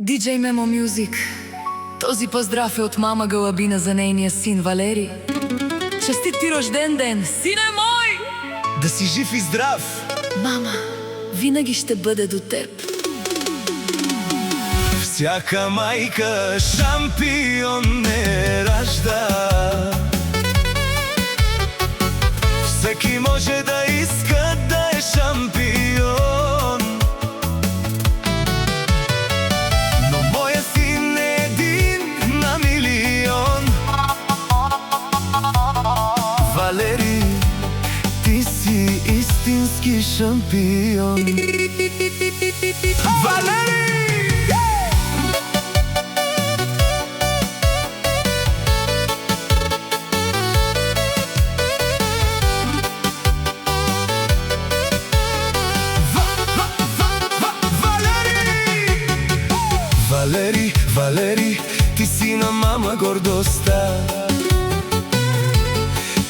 DJ Memo Music. Този поздрав е от мама Галабина за нейния син Валери. Честит ти рожден ден, сине мой! Да си жив и здрав! Мама винаги ще бъде до теб. Всяка майка шампион не ражда. Всеки може да иска да е шампион, но моя син е един на милион. Валери, ти си истински шампион. Валери! Валери, Валери, ти си на мама гордостта.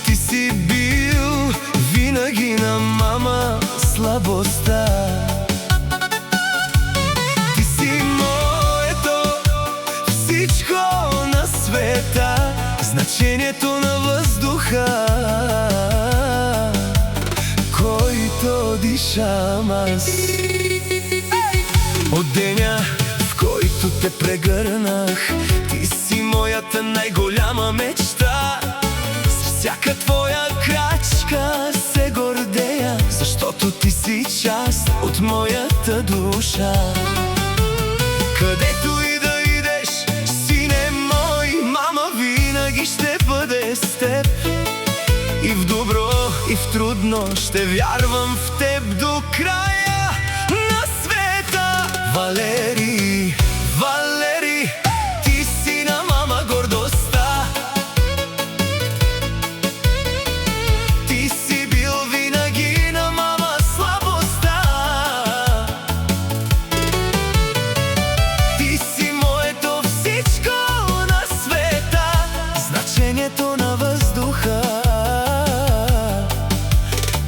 Ти си бил винаги на мама слабостта. Ти си моето всичко на света, значението на въздуха, който дишам аз. От деня, който те прегърнах, ти си моята най-голяма мечта. С всяка твоя крачка се гордея, защото ти си част от моята душа. Където и да идеш, сине мой, мама винаги ще бъде с теб. И в добро, и в трудно ще вярвам в теб до края на света. Валери, Валери, ти си на мама гордостта. Ти си бил винаги на мама слабостта. Ти си моето всичко на света, значението на въздуха,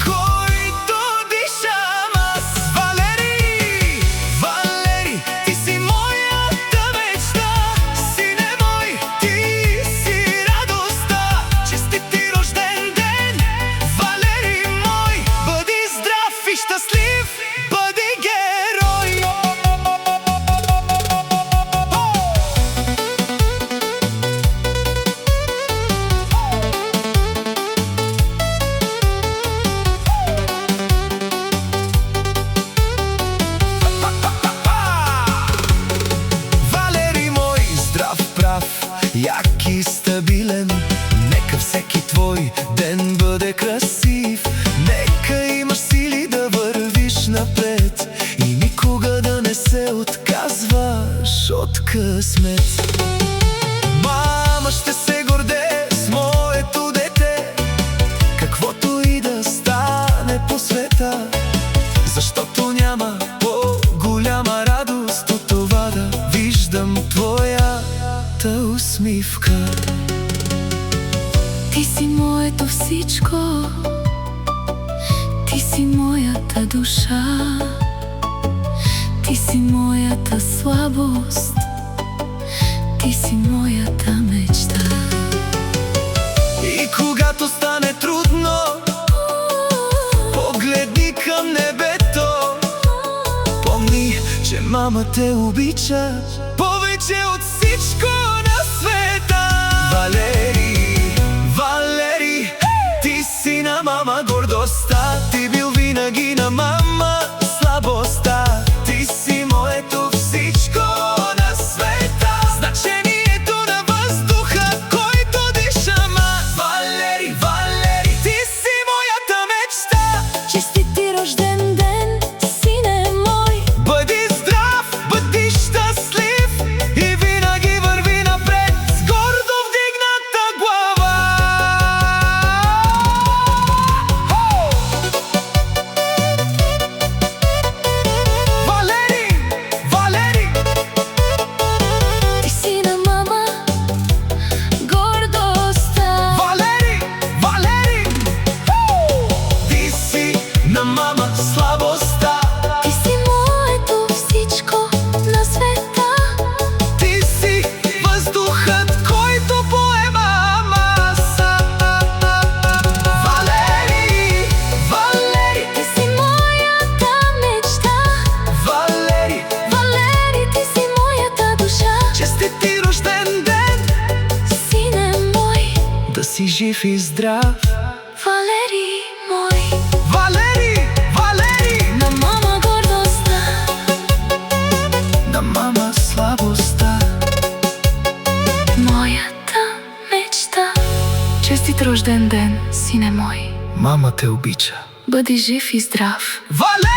който дишам аз. Валери, Валери, ти си моята мечта. Сине мой, ти си радостта. Честит ти рожден ден, Валери мой. Бъди здрав и щастлив, бъди герой. Валери мой, здрав, прав, як и стабилен. Нека всеки твой ден бъде красив. Нека имаш сили да вървиш напред и никога да не се отказваш от късмет. Мама ще се гордее с моето дете, каквото и да стане по света, защото няма по-голяма радост от това да виждам твоята усмивка. Ти си моето всичко, ти си моята душа, ти си моята слабост, ти си моята мечта. И когато стане трудно, погледни към небето. Помни, че мама те обича повече от всичко на света. Валери, Валери, ти си на мама гордостта. Ти бил винаги на мама слабостта. Ти си моето всичко на света, значението на въздуха, който дишам аз. Валери, Валери, ти си моята мечта. Честит ти рожден ден, сине мой. Бъди здрав, бъди щастлив и винаги върви напред с гордо вдигната zdrav. Valerij moj, Valerij, Valerij, na mama gordo sta. da mama slabo sta. Моята мечта. Честит рожден ден, сине мой. Мама те обича. Бъди жив и здрав. Valerij!